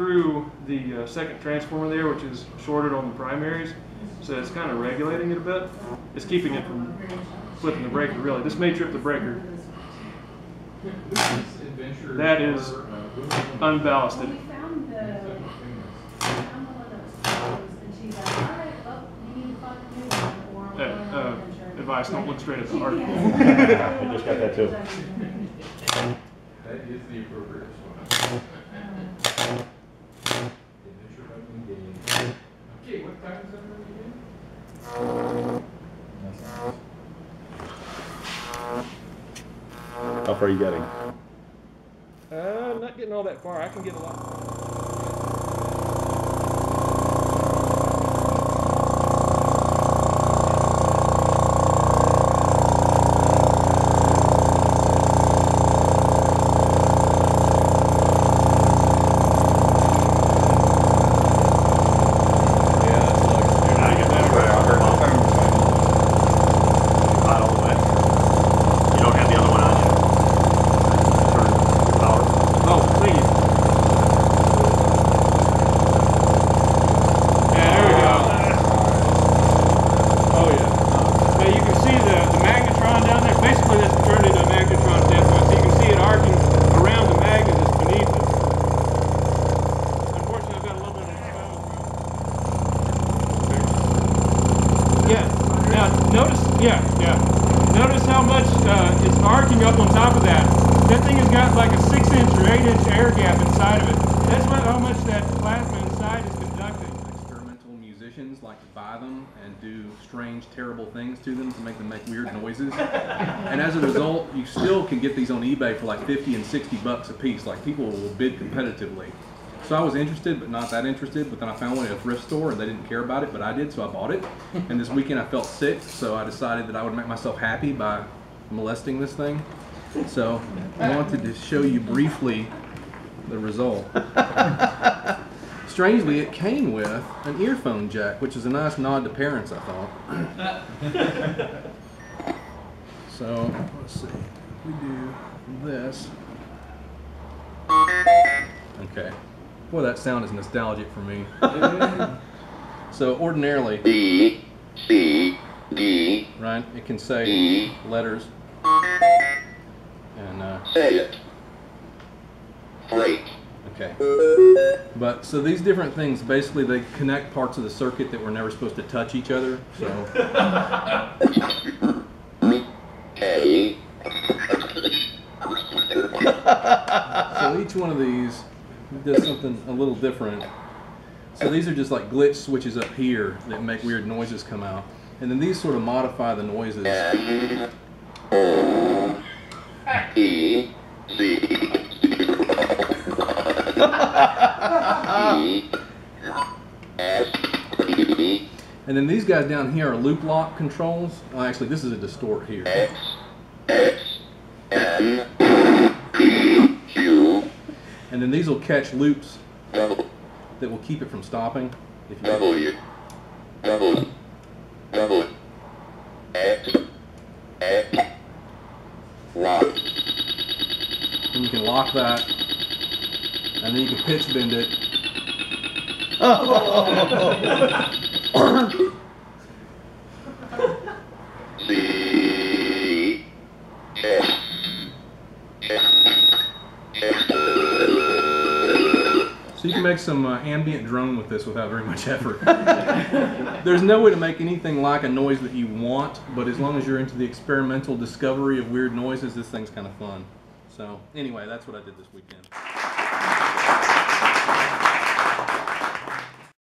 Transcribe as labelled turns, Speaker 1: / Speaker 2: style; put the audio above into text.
Speaker 1: through the second transformer there, which is shorted on the primaries, so it's kind of regulating it a bit. It's keeping it from flipping the breaker, really. This may trip the breaker. That is unballasted. Advice, don't look straight at the article.
Speaker 2: I just got that too.
Speaker 3: That is the appropriate response. Okay, what time is that again?
Speaker 2: How far are you getting?
Speaker 1: Not getting all that far. I can get a lot. Notice how much it's arcing up on top of that. That thing has got like a 6-inch or 8-inch air gap inside of it. That's how much that plasma inside is conducting.
Speaker 4: Experimental musicians like to buy them and do strange, terrible things to them to make them make weird noises. And as a result, you still can get these on eBay for like 50 and 60 bucks a piece. Like, people will bid competitively. So I was interested, but not that interested, but then I found one at a thrift store and they didn't care about it, but I did, so I bought it. And this weekend I felt sick, so I decided that I would make myself happy by molesting this thing. So I wanted to show you briefly the result. Strangely, it came with an earphone jack, which is a nice nod to parents, I thought. So let's see, we do this. Okay. Boy, that sound is nostalgic for me. So ordinarily,
Speaker 5: B, C, D,
Speaker 4: right, it can say
Speaker 5: E,
Speaker 4: letters. And
Speaker 5: say it. Great.
Speaker 4: okay. But so these different things, basically they connect parts of the circuit that were never supposed to touch each other. So
Speaker 5: A.
Speaker 4: so each one of these does something a little different. So these are just like glitch switches up here that make weird noises come out. And then these sort of modify the noises.
Speaker 5: N, O, E, Z, E, S, E,
Speaker 4: And then these guys down here are loop lock controls. Actually, this is a distort here.
Speaker 5: X, X, N, P, Q,
Speaker 4: And then these will catch loops
Speaker 5: W,
Speaker 4: that will keep it from stopping. If you
Speaker 5: W, W, W, X, X, lock.
Speaker 4: and you can lock that, and then you can pitch bend it.
Speaker 5: C, F,
Speaker 4: So you can make some ambient drone with this without very much effort. There's no way to make anything like a noise that you want, but as long as you're into the experimental discovery of weird noises, this thing's kind of fun. So anyway, that's what I did this weekend.